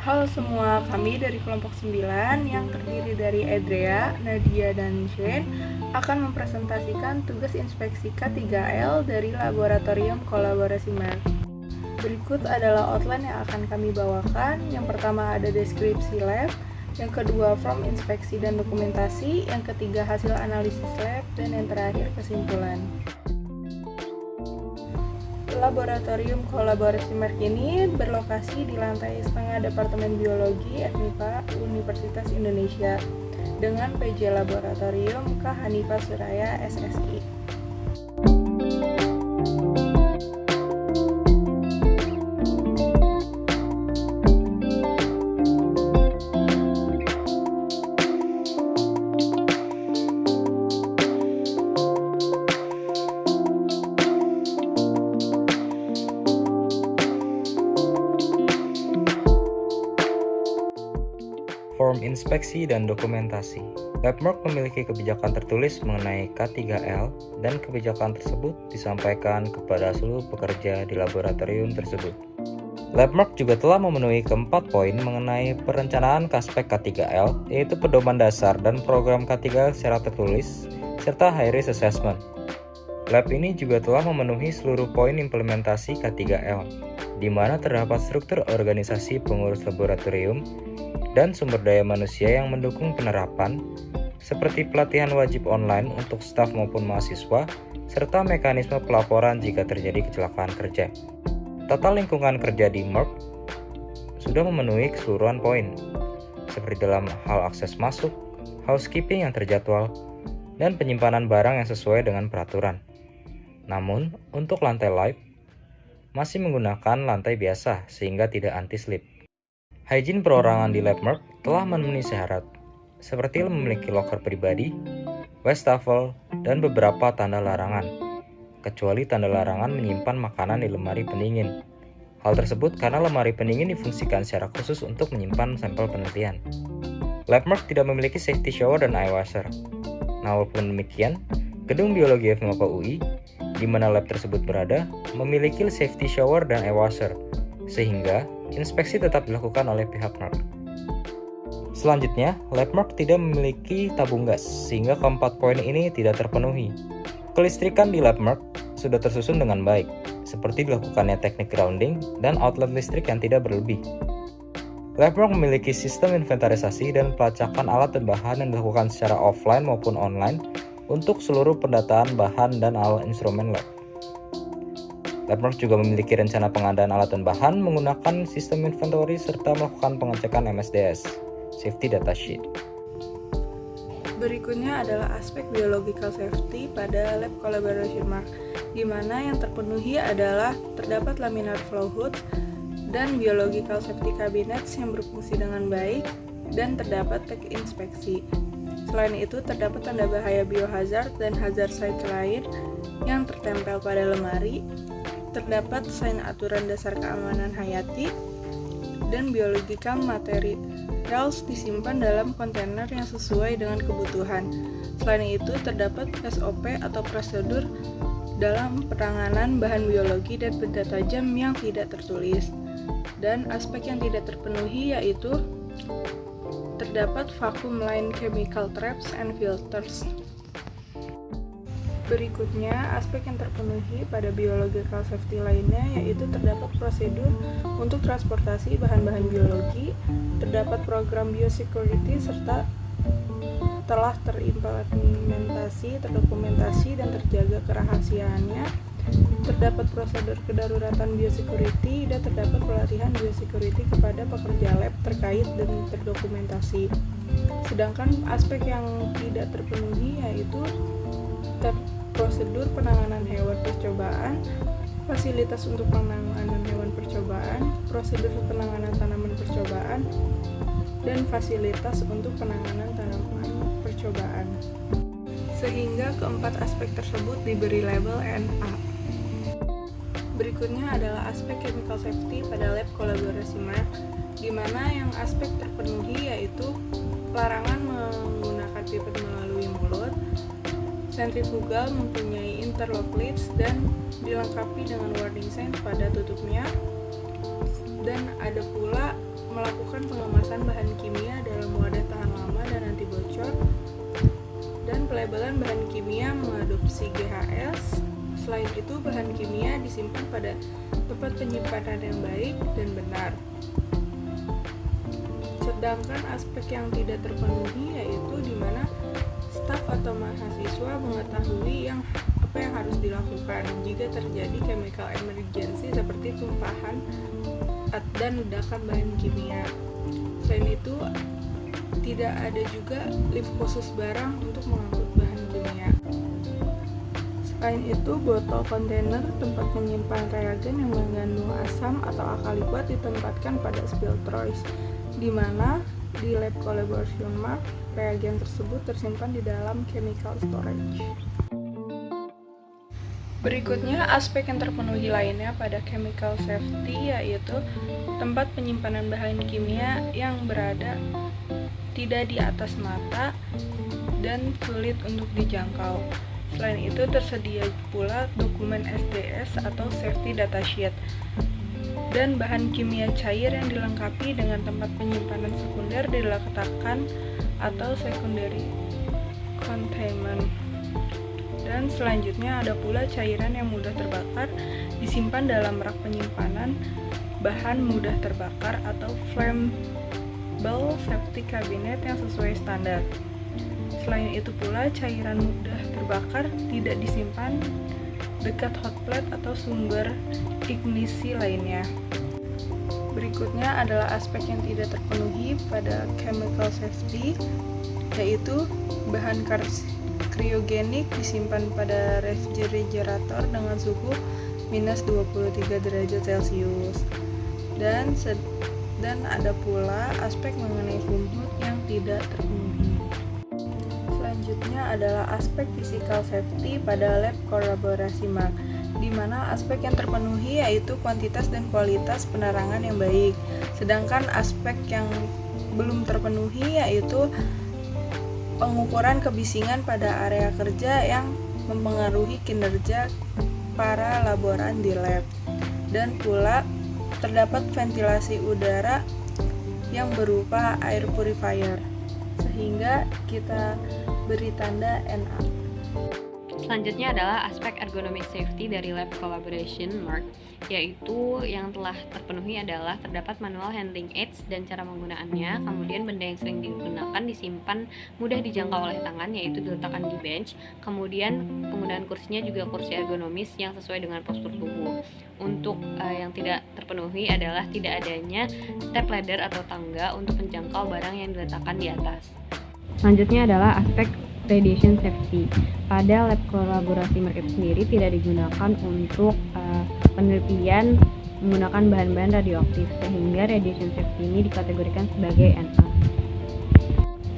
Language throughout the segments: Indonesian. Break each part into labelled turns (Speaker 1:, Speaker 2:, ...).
Speaker 1: Halo semua, kami dari kelompok 9 yang terdiri dari Edrea, Nadia, dan Shane akan mempresentasikan tugas inspeksi K3L dari Laboratorium Kolaborasi Merck. Berikut adalah outline yang akan kami bawakan. Yang pertama ada deskripsi lab, yang kedua form inspeksi dan dokumentasi, yang ketiga hasil analisis lab, dan yang terakhir kesimpulan. Laboratorium Kolaborasi Merck ini berlokasi di lantai setengah Departemen Biologi FMIPA Universitas Indonesia dengan PJ Laboratorium K. Hanifah Suraya SSI.
Speaker 2: Form inspeksi dan dokumentasi. Lab Merck memiliki kebijakan tertulis mengenai K3L dan kebijakan tersebut disampaikan kepada seluruh pekerja di laboratorium tersebut. Lab Merck juga telah memenuhi keempat poin mengenai perencanaan aspek K3L, yaitu pedoman dasar dan program K3L secara tertulis, serta high risk assessment. Lab ini juga telah memenuhi seluruh poin implementasi K3L, di mana terdapat struktur organisasi pengurus laboratorium dan sumber daya manusia yang mendukung penerapan, seperti pelatihan wajib online untuk staf maupun mahasiswa, serta mekanisme pelaporan jika terjadi kecelakaan kerja. Tata lingkungan kerja di Merck sudah memenuhi keseluruhan poin, seperti dalam hal akses masuk, housekeeping yang terjadwal, dan penyimpanan barang yang sesuai dengan peraturan. Namun, untuk lantai live, masih menggunakan lantai biasa sehingga tidak anti-slip. Hygiene perorangan di Lab Merck telah memenuhi syarat, seperti memiliki loker pribadi, wastafel, dan beberapa tanda larangan, kecuali tanda larangan menyimpan makanan di lemari pendingin. Hal tersebut karena lemari pendingin difungsikan secara khusus untuk menyimpan sampel penelitian. Lab Merck tidak memiliki safety shower dan eye washer. Nah, walaupun demikian, gedung biologi FMIPA UI, di mana lab tersebut berada, memiliki safety shower dan eye washer, sehingga inspeksi tetap dilakukan oleh pihak Merck. Selanjutnya, Lab Merck tidak memiliki tabung gas, sehingga keempat poin ini tidak terpenuhi. Kelistrikan di Lab Merck sudah tersusun dengan baik, seperti dilakukannya teknik grounding dan outlet listrik yang tidak berlebih. Lab Merck memiliki sistem inventarisasi dan pelacakan alat dan bahan yang dilakukan secara offline maupun online untuk seluruh pendataan bahan dan alat instrumen lab. Lab Merck juga memiliki rencana pengadaan alat dan bahan menggunakan sistem inventory serta melakukan pengecekan MSDS, Safety Data Sheet.
Speaker 1: Berikutnya adalah aspek biological safety pada lab collaboration Merck, di mana yang terpenuhi adalah terdapat laminar flow hoods dan biological safety cabinets yang berfungsi dengan baik dan terdapat tag inspeksi. Selain itu, terdapat tanda bahaya biohazard dan hazard site lain yang tertempel pada lemari. Terdapat sign aturan dasar keamanan hayati dan biological materials disimpan dalam kontainer yang sesuai dengan kebutuhan. Selain itu, terdapat SOP atau prosedur dalam penanganan bahan biologi dan benda tajam yang tidak tertulis. Dan aspek yang tidak terpenuhi yaitu terdapat vacuum line chemical traps and filters. Berikutnya, aspek yang terpenuhi pada biological safety lainnya yaitu terdapat prosedur untuk transportasi bahan-bahan biologi, terdapat program biosecurity serta telah terimplementasi, terdokumentasi, dan terjaga kerahasiaannya, terdapat prosedur kedaruratan biosecurity, dan terdapat pelatihan biosecurity kepada pekerja lab terkait dan terdokumentasi. Sedangkan aspek yang tidak terpenuhi yaitu prosedur penanganan hewan percobaan, fasilitas untuk penanganan hewan percobaan, prosedur penanganan tanaman percobaan, dan fasilitas untuk penanganan tanaman percobaan. Sehingga keempat aspek tersebut diberi label NA. Berikutnya adalah aspek chemical safety pada lab kolaborasi Merck, di mana yang aspek terpenuhi yaitu larangan menggunakan pipet melalui mulut, sentrifugal mempunyai interlock lids dan dilengkapi dengan warning sign pada tutupnya, dan ada pula melakukan melakukan pengemasan bahan kimia dalam wadah tahan lama dan anti bocor, dan pelabelan bahan kimia mengadopsi GHS. Selain itu, bahan kimia disimpan pada tempat penyimpanan yang baik dan benar. Sedangkan aspek yang tidak terpenuhi yaitu di mana staf atau mahasiswa mengetahui apa yang harus dilakukan jika terjadi chemical emergency seperti tumpahan dan ledakan bahan kimia. Selain itu, tidak ada juga lift khusus barang untuk mengangkut bahan kimia. Selain itu, botol kontainer tempat menyimpan reagen yang mengandung asam atau alkali kuat ditempatkan pada spill trays, di mana di lab collaboration mark reagen tersebut tersimpan di dalam chemical storage. Berikutnya, aspek yang terpenuhi lainnya pada chemical safety yaitu tempat penyimpanan bahan kimia yang berada tidak di atas mata dan sulit untuk dijangkau. Selain itu, tersedia pula dokumen SDS atau Safety Data Sheet dan bahan kimia cair yang dilengkapi dengan tempat penyimpanan sekunder diletakkan atau secondary containment. Dan selanjutnya ada pula cairan yang mudah terbakar disimpan dalam rak penyimpanan bahan mudah terbakar atau flammable safety cabinet yang sesuai standar. Selain itu pula, cairan mudah terbakar tidak disimpan dekat hot plate atau sumber ignisi lainnya. Berikutnya adalah aspek yang tidak terpenuhi pada chemical safety, yaitu bahan kriogenik disimpan pada refrigerator dengan suhu minus 23 derajat Celcius. Dan ada pula aspek mengenai lumut yang tidak terpenuhi. Selanjutnya adalah aspek physical safety pada lab kolaborasi MARK, di mana aspek yang terpenuhi yaitu kuantitas dan kualitas penerangan yang baik. Sedangkan aspek yang belum terpenuhi yaitu pengukuran kebisingan pada area kerja yang mempengaruhi kinerja para laboran di lab. Dan pula terdapat ventilasi udara yang berupa air purifier, sehingga kita beri tanda NA.
Speaker 3: Selanjutnya adalah aspek ergonomic safety dari lab collaboration MARK, yaitu yang telah terpenuhi adalah terdapat manual handling aids dan cara penggunaannya, kemudian benda yang sering digunakan disimpan mudah dijangkau oleh tangan, yaitu diletakkan di bench, kemudian penggunaan kursinya juga kursi ergonomis yang sesuai dengan postur tubuh. Untuk yang tidak terpenuhi adalah tidak adanya step ladder atau tangga untuk menjangkau barang yang diletakkan di atas. Selanjutnya adalah aspek radiation safety. Pada lab kolaborasi MARK sendiri tidak digunakan untuk penelitian menggunakan bahan-bahan radioaktif, sehingga radiation safety ini dikategorikan sebagai NA.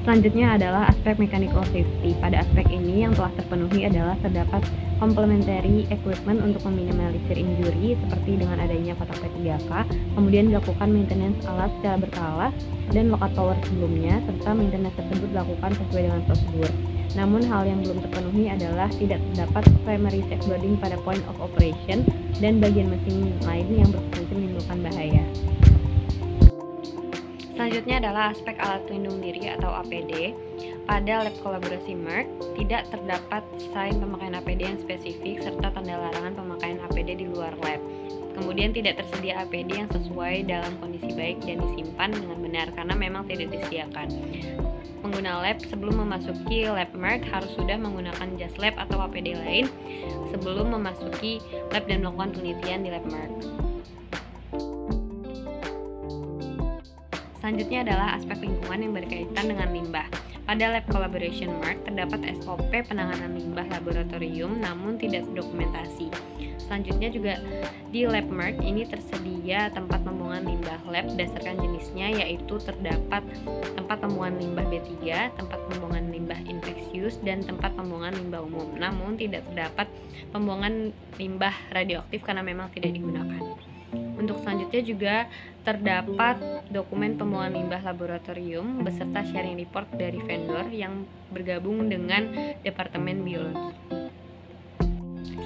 Speaker 3: Selanjutnya adalah aspek mechanical safety. Pada aspek ini yang telah terpenuhi adalah terdapat complementary equipment untuk meminimalisir injury seperti dengan adanya kotak P3K, kemudian dilakukan maintenance alat secara berkala dan lock tower sebelumnya, serta maintenance tersebut dilakukan sesuai dengan prosedur. Namun hal yang belum terpenuhi adalah tidak terdapat primary safeguarding pada point of operation dan bagian mesin lain yang berpotensi menimbulkan bahaya. Selanjutnya adalah aspek alat pelindung diri atau APD. Pada lab kolaborasi MARK, tidak terdapat sign pemakaian APD yang spesifik serta tanda larangan pemakaian APD di luar lab. Kemudian tidak tersedia APD yang sesuai dalam kondisi baik dan disimpan dengan benar karena memang tidak disediakan. Pengguna lab sebelum memasuki lab MARK harus sudah menggunakan jas lab atau APD lain sebelum memasuki lab dan melakukan penelitian di lab MARK. Selanjutnya adalah aspek lingkungan yang berkaitan dengan limbah. Pada lab collaboration MARK terdapat SOP penanganan limbah laboratorium namun tidak dokumentasi. Selanjutnya juga di lab MARK ini tersedia tempat pembuangan limbah lab berdasarkan jenisnya, yaitu terdapat tempat pembuangan limbah B3, tempat pembuangan limbah infeksius, dan tempat pembuangan limbah umum. Namun tidak terdapat pembuangan limbah radioaktif karena memang tidak digunakan. Untuk selanjutnya juga terdapat dokumen pembuangan limbah laboratorium beserta sharing report dari vendor yang bergabung dengan Departemen Biologi.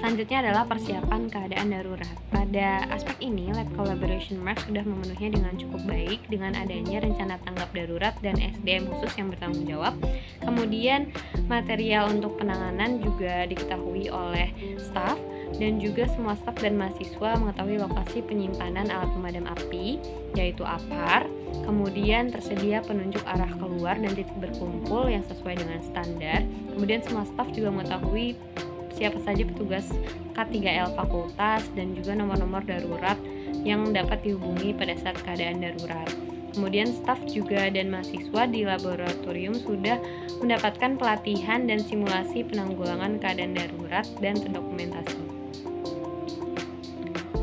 Speaker 3: Selanjutnya adalah persiapan keadaan darurat. Pada aspek ini, Lab Collaboration Mark sudah memenuhinya dengan cukup baik dengan adanya rencana tanggap darurat dan SDM khusus yang bertanggung jawab. Kemudian material untuk penanganan juga diketahui oleh staf, dan juga semua staf dan mahasiswa mengetahui lokasi penyimpanan alat pemadam api, yaitu APAR. Kemudian tersedia penunjuk arah keluar dan titik berkumpul yang sesuai dengan standar. Kemudian semua staf juga mengetahui siapa saja petugas K3L fakultas dan juga nomor-nomor darurat yang dapat dihubungi pada saat keadaan darurat. Kemudian staf juga dan mahasiswa di laboratorium sudah mendapatkan pelatihan dan simulasi penanggulangan keadaan darurat dan terdokumentasi.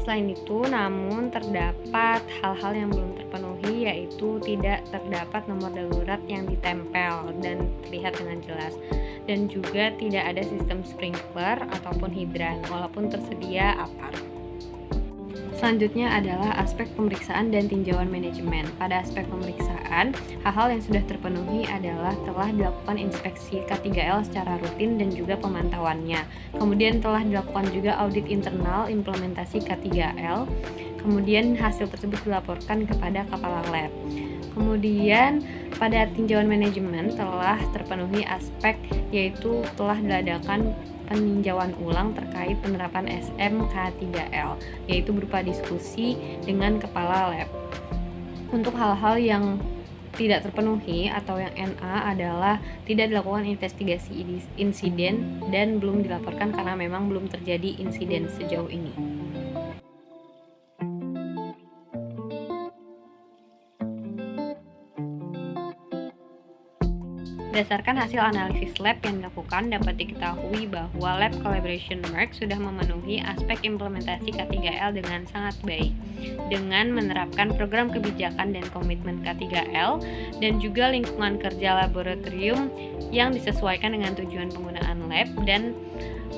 Speaker 3: Selain itu, namun terdapat hal-hal yang belum terpenuhi, yaitu tidak terdapat nomor darurat yang ditempel dan terlihat dengan jelas, dan juga tidak ada sistem sprinkler ataupun hidran walaupun tersedia APAR. Selanjutnya adalah aspek pemeriksaan dan tinjauan manajemen. Pada aspek pemeriksaan, hal-hal yang sudah terpenuhi adalah telah dilakukan inspeksi K3L secara rutin dan juga pemantauannya. Kemudian telah dilakukan juga audit internal implementasi K3L. Kemudian hasil tersebut dilaporkan kepada kepala lab. Kemudian pada tinjauan manajemen telah terpenuhi aspek, yaitu telah diadakan peninjauan ulang terkait penerapan SMK3L, yaitu berupa diskusi dengan kepala lab. Untuk hal-hal yang tidak terpenuhi atau yang NA adalah tidak dilakukan investigasi insiden dan belum dilaporkan karena memang belum terjadi insiden sejauh ini. Berdasarkan hasil analisis lab yang dilakukan, dapat diketahui bahwa Lab Collaboration Mark sudah memenuhi aspek implementasi K3L dengan sangat baik, dengan menerapkan program kebijakan dan komitmen K3L, dan juga lingkungan kerja laboratorium yang disesuaikan dengan tujuan penggunaan lab dan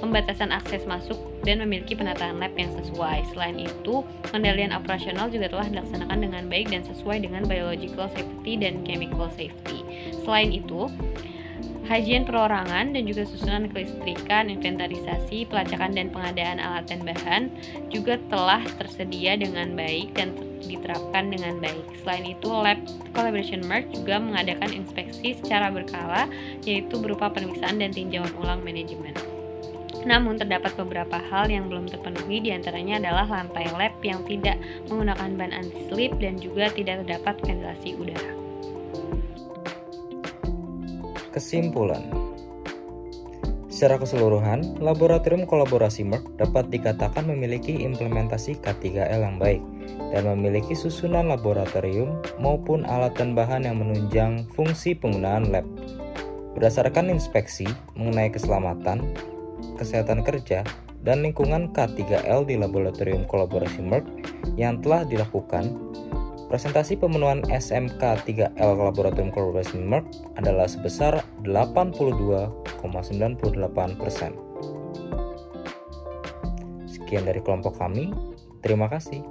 Speaker 3: pembatasan akses masuk dan memiliki penataan lab yang sesuai. Selain itu, pengendalian operasional juga telah dilaksanakan dengan baik dan sesuai dengan biological safety dan chemical safety. Selain itu, kajian perorangan dan juga susunan kelistrikan, inventarisasi, pelacakan dan pengadaan alat dan bahan juga telah tersedia dengan baik dan diterapkan dengan baik. Selain itu, Lab Collaboration Mark juga mengadakan inspeksi secara berkala, yaitu berupa pemeriksaan dan tinjauan ulang manajemen. Namun terdapat beberapa hal yang belum terpenuhi, diantaranya adalah lantai lab yang tidak menggunakan ban anti-slip dan juga tidak terdapat ventilasi udara.
Speaker 2: Kesimpulan. Secara keseluruhan, laboratorium kolaborasi Merck dapat dikatakan memiliki implementasi K3L yang baik dan memiliki susunan laboratorium maupun alat dan bahan yang menunjang fungsi penggunaan lab. Berdasarkan inspeksi mengenai keselamatan, kesehatan kerja, dan lingkungan K3L di laboratorium kolaborasi Merck yang telah dilakukan, presentasi pemenuhan SMK3L Laboratorium Kolaborasi Merck adalah sebesar 82,98%. Sekian dari kelompok kami, terima kasih.